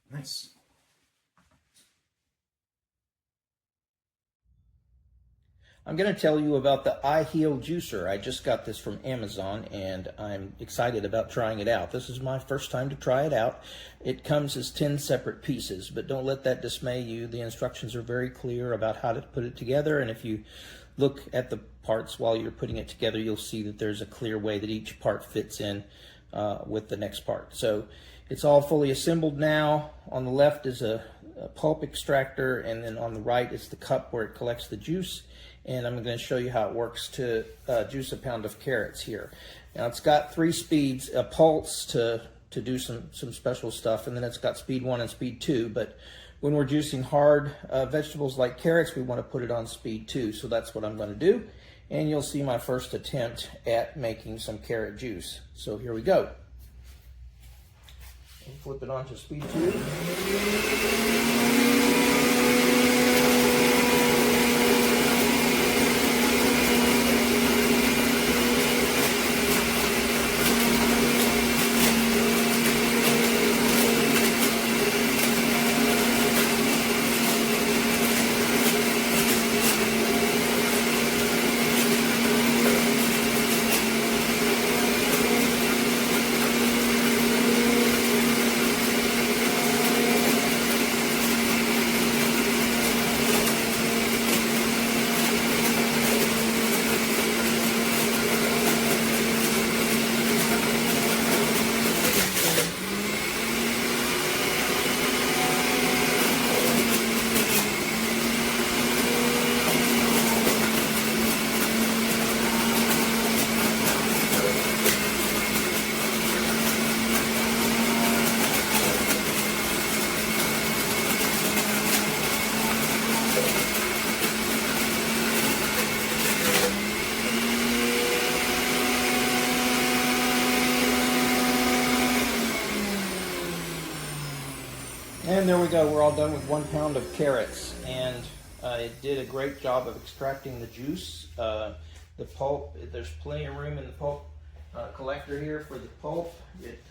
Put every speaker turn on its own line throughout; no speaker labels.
Nice. I'm going to tell you about the Aiheal juicer. I just got this from Amazon and I'm excited about trying it out. This is my first time to try it out. It comes as 10 separate pieces, but don't let that dismay you. The instructions are very clear about how to put it together, and if you look at the parts while you're putting it together, you'll see that there's a clear way that each part fits in with the next part. So it's all fully assembled now. On the left is a pulp extractor, and then on the right is the cup where it collects the juice. And I'm going to show you how it works to juice a pound of carrots here. Now it's got 3 speeds, a pulse to do some special stuff, and then it's got speed 1 and speed 2. But when we're juicing hard vegetables like carrots, we want to put it on speed 2. So that's what I'm going to do. And you'll see my first attempt at making some carrot juice. So here we go. And flip it on to speed 2. And there we go, we're all done with 1 pound of carrots, and it did a great job of extracting the juice. The pulp, there's plenty of room in the pulp collector here for the pulp. It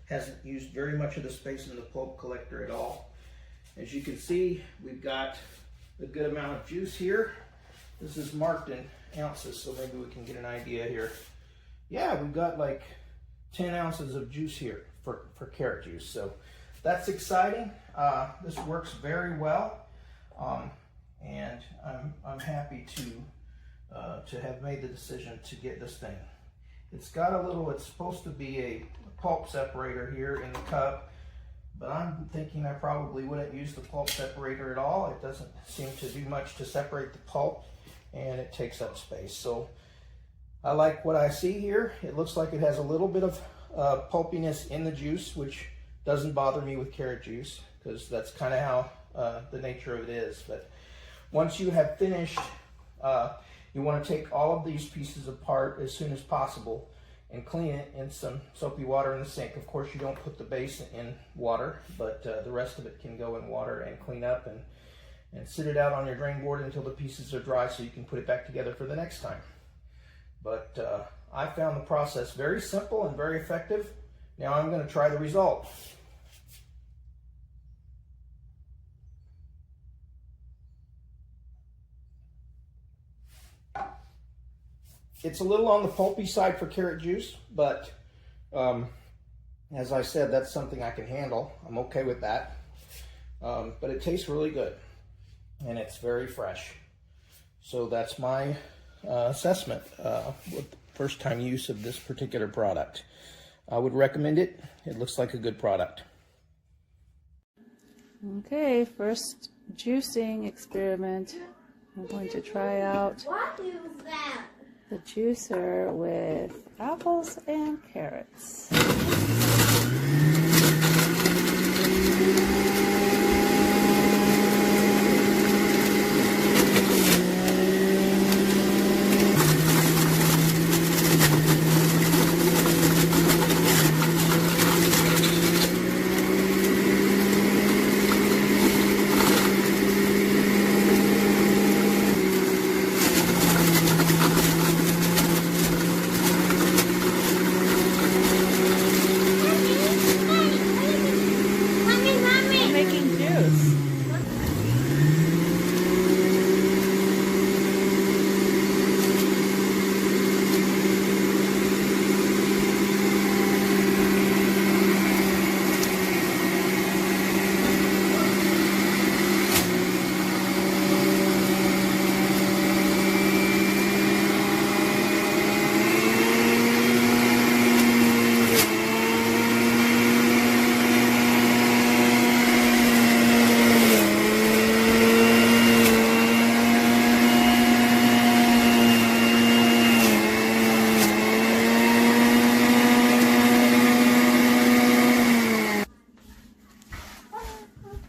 hasn't used very much of the space in the pulp collector at all. As you can see, we've got a good amount of juice here. This is marked in ounces, so maybe we can get an idea here. Yeah, we've got like 10 ounces of juice here for carrot juice. So that's exciting. This works very well, and I'm happy to have made the decision to get this thing. It's got a little, it's supposed to be a pulp separator here in the cup, but I'm thinking I probably wouldn't use the pulp separator at all. It doesn't seem to do much to separate the pulp, and it takes up space. So I like what I see here. It looks like it has a little bit of pulpiness in the juice, which doesn't bother me with carrot juice because that's kind of how the nature of it is. But once you have finished, you want to take all of these pieces apart as soon as possible and clean it in some soapy water in the sink. Of course, you don't put the base in water, but the rest of it can go in water and clean up and sit it out on your drain board until the pieces are dry so you can put it back together for the next time. But I found the process very simple and very effective. Now I'm going to try the result. It's a little on the pulpy side for carrot juice, but as I said, that's something I can handle. I'm okay with that. But it tastes really good, and it's very fresh. So that's my assessment with the first time use of this particular product. I would recommend it. It looks like a good product.
Okay, first juicing experiment. I'm going to try out
What is that?
the juicer with apples and carrots. Making juice.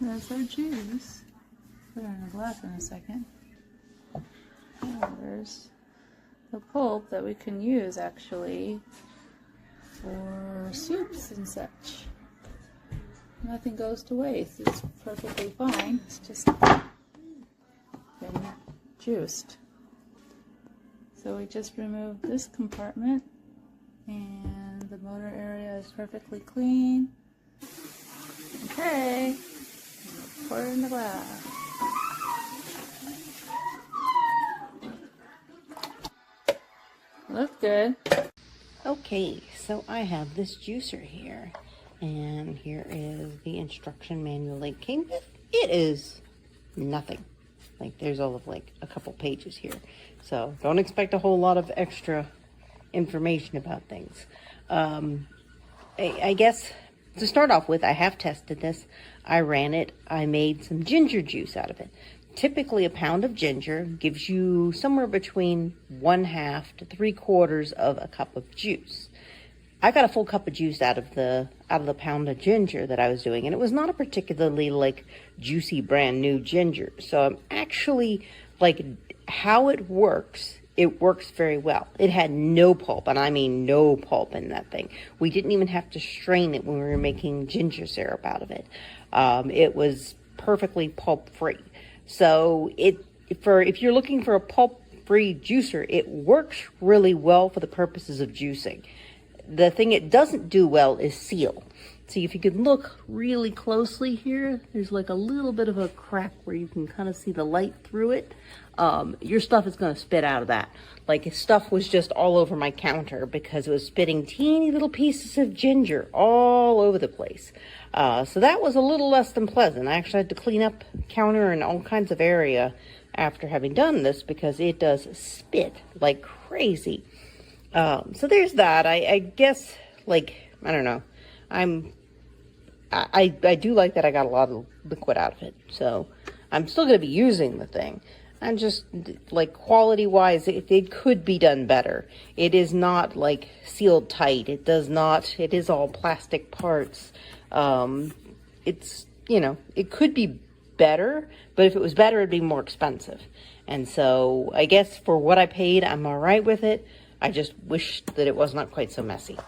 There's our juice. Put it in a glass in a second. There's the pulp that we can use actually for soups and such. Nothing goes to waste. It's perfectly fine. It's just been juiced. So we just removed this compartment, and the motor area is perfectly clean. Okay. Pour it in the glass. Looks good.
Okay, so I have this juicer here, and here is the instruction manual it came with. It is nothing. Like, there's all of like a couple pages here, so don't expect a whole lot of extra information about things. I guess to start off with, I have tested this. I ran it. I made some ginger juice out of it. Typically, a pound of ginger gives you somewhere between 1/2 to 3/4 of a cup of juice. I got a full cup of juice out of the pound of ginger that I was doing, and it was not a particularly like juicy brand new ginger. So I'm actually like, how it works very well. It had no pulp, and I mean no pulp in that thing. We didn't even have to strain it when we were making ginger syrup out of it. It was perfectly pulp free. So if you're looking for a pulp-free juicer, it works really well for the purposes of juicing. The thing it doesn't do well is seal. See, if you can look really closely here, there's like a little bit of a crack where you can kind of see the light through it. Your stuff is going to spit out of that. Like, stuff was just all over my counter because it was spitting teeny little pieces of ginger all over the place. So that was a little less than pleasant. I actually had to clean up counter and all kinds of area after having done this because it does spit like crazy. So there's that. I guess, like, I don't know. I do like that I got a lot of liquid out of it. So I'm still going to be using the thing. And just like quality wise, it could be done better. It is not like sealed tight. It does not, it is all plastic parts. It's, you know, it could be better, but if it was better, it'd be more expensive. And so I guess for what I paid, I'm all right with it. I just wish that it was not quite so messy.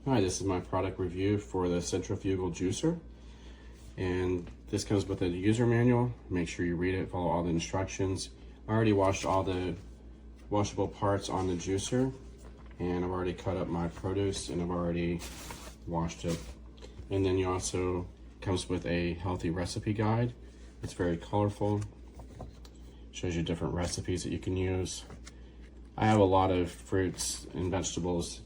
Hi, this is my product review for the Centrifugal juicer, and this comes with a user manual. Make sure you read it, follow all the instructions. I already washed all the washable parts on the juicer, and I've already cut up my produce and I've already washed it. And then you also comes with a healthy recipe guide. It's very colorful, shows you different recipes that you can use. I have a lot of fruits and vegetables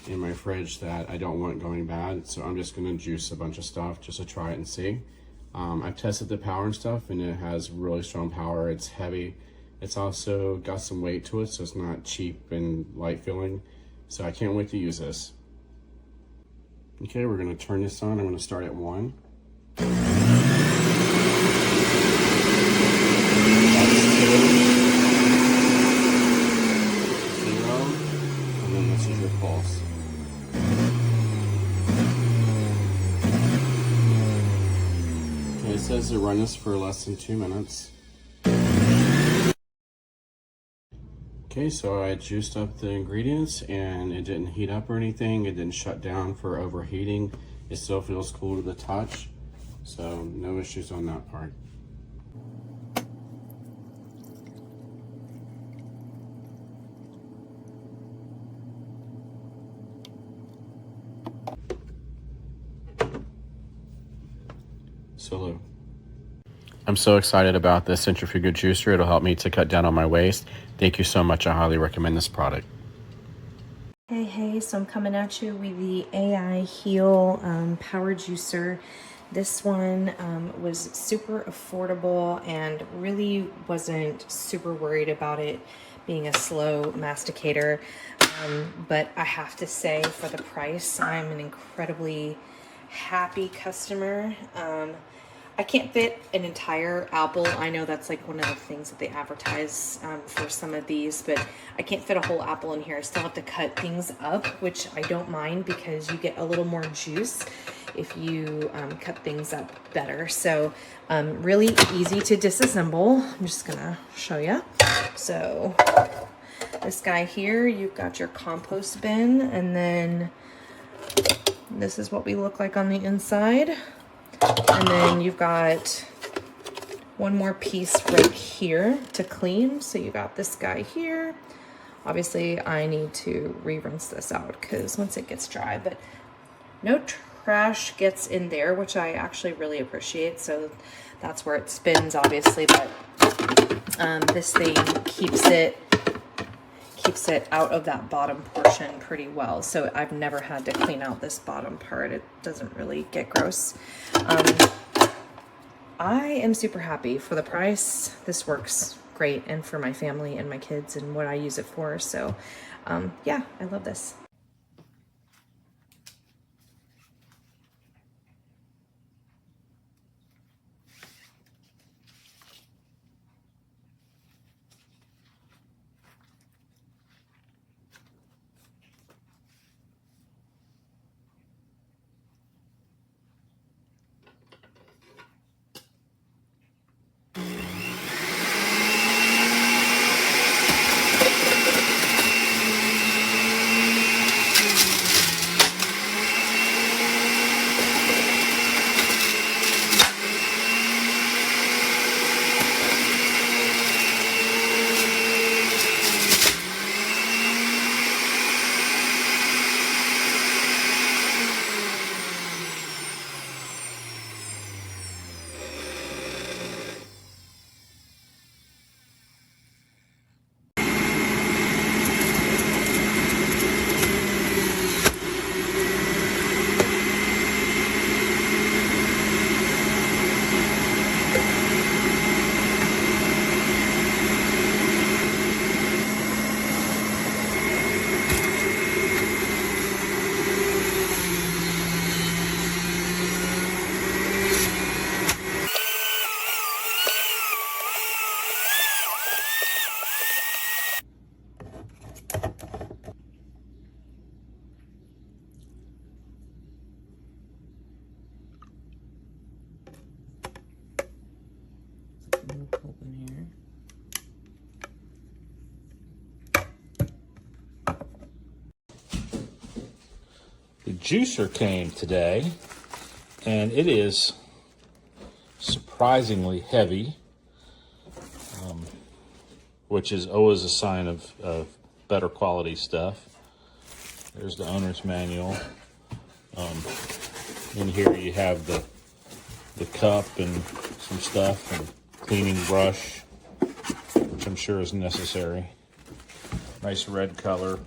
in my fridge that I don't want going bad, so I'm just gonna juice a bunch of stuff just to try it and see. I've tested the power and stuff, and it has really strong power. It's heavy. It's also got some weight to it, so it's not cheap and light feeling. So I can't wait to use this. Okay, we're gonna turn this on. I'm gonna start at 1. That's 2. 0. And then this is your pulse. Okay, it says to run this for less than 2 minutes. Okay, so I juiced up the ingredients and it didn't heat up or anything. It didn't shut down for overheating. It still feels cool to the touch. So no issues on that part. Solo. I'm so excited about this centrifugal juicer. It'll help me to cut down on my waste. Thank you so much. I highly recommend this product.
Hey, so I'm coming at you with the Aiheal power juicer. This one was super affordable and really wasn't super worried about it being a slow masticator. But I have to say, for the price, I'm an incredibly happy customer. I can't fit an entire apple. I know that's like one of the things that they advertise for some of these, but I can't fit a whole apple in here. I still have to cut things up, which I don't mind because you get a little more juice if you cut things up better. So really easy to disassemble. I'm just gonna show you. So this guy here, you've got your compost bin, and then this is what we look like on the inside. And then you've got one more piece right here to clean. So you got this guy here, Obviously, I need to re-rinse this out because once it gets dry, but no trash gets in there, which I actually really appreciate. So that's where it spins, obviously, but this thing keeps it out of that bottom portion pretty well. So I've never had to clean out this bottom part. It doesn't really get gross. I am super happy for the price. This works great, and for my family and my kids and what I use it for. So yeah, I love this.
Open here. The juicer came today, and it is surprisingly heavy, which is always a sign of better quality stuff. There's the owner's manual. In here you have the cup and some stuff and cleaning brush, which I'm sure is necessary. Nice red color.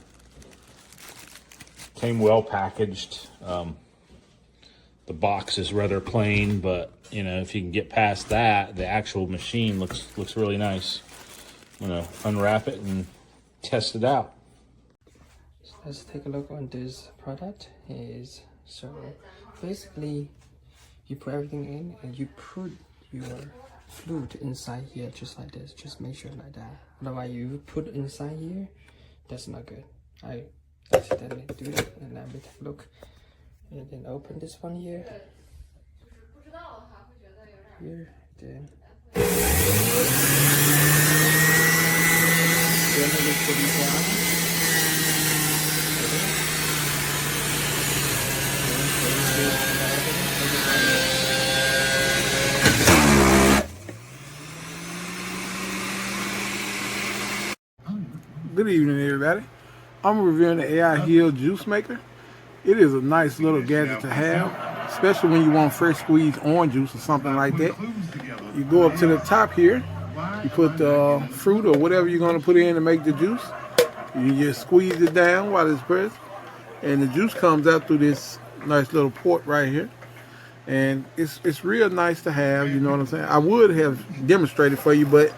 Came well packaged. The box is rather plain, but you know, if you can get past that, the actual machine looks really nice. I'm gonna unwrap it and test it out.
So let's take a look on this product. So basically you put everything in and you put your fluid inside here just like this. Just make sure like that. Otherwise you put inside here, that's not good. I accidentally do it, and let me take a look. And then open this one here. Here, then. Generally put it down.
Good evening, everybody. I'm reviewing the Aiheal juice maker. It is a nice little gadget to have, especially when you want fresh squeezed orange juice or something like that. You go up to the top here, you put the fruit or whatever you're going to put in to make the juice. You just squeeze it down while it's pressed, and the juice comes out through this nice little port right here. And it's real nice to have, you know what I'm saying? I would have demonstrated for you, but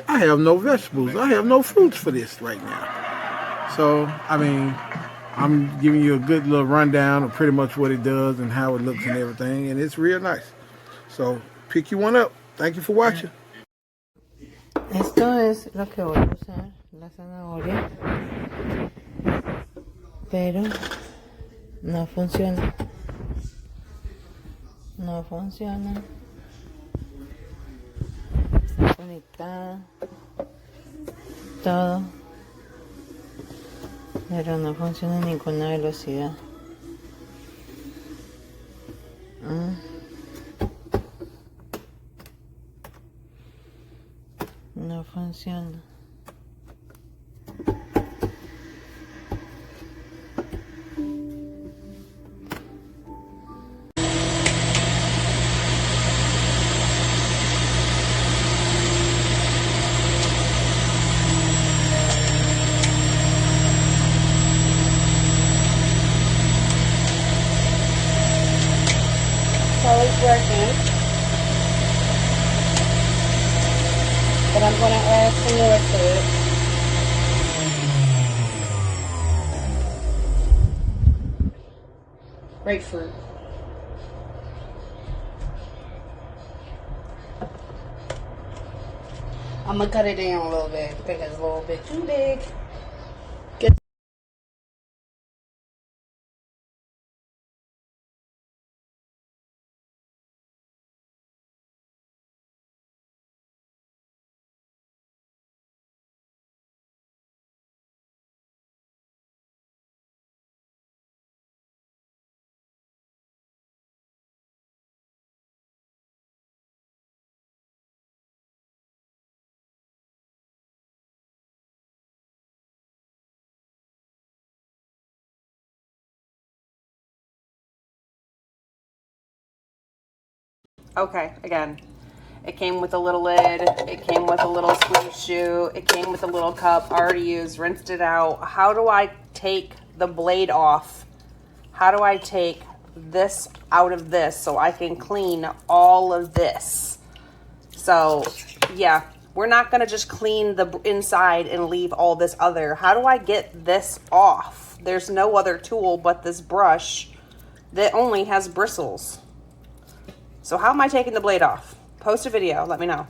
I have no vegetables. I have no fruits for this right now. So, I mean, I'm giving you a good little rundown of pretty much what it does and how it looks and everything, and it's real nice. So, pick you one up. Thank you for watching.
Esto es lo que voy a usar, la zanahoria, pero no funciona. No funciona. Está conectada. Todo. Pero no funciona a ninguna velocidad. No funciona. working. But I'm going to add some more to it. Grapefruit. I'm going to cut it down a little bit because it's a little bit too big. Okay, again, it came with a little lid, it came with a little squeeze shoe, it came with a little cup, already used, rinsed it out. How do I take the blade off? How do I take this out of this so I can clean all of this? So, yeah, we're not gonna just clean the inside and leave all this other. How do I get this off? There's no other tool but this brush that only has bristles. So how am I taking the blade off? Post a video, let me know.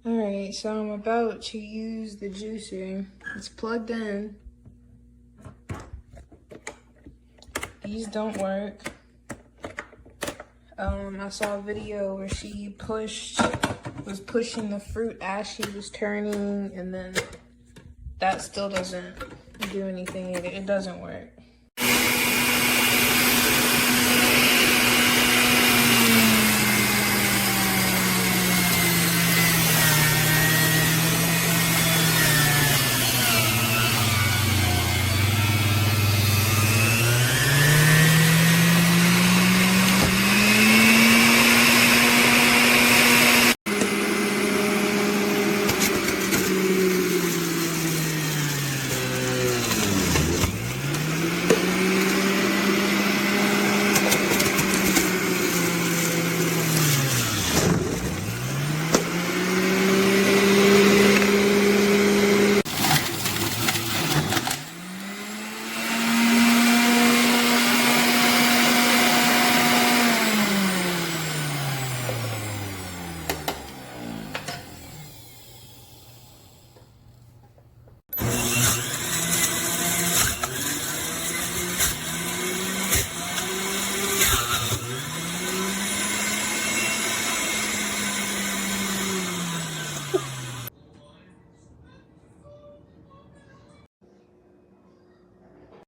Alright, so I'm about to use the juicer. It's plugged in. These don't work. I saw a video where she was pushing the fruit as she was turning, and then that still doesn't do anything. It doesn't work.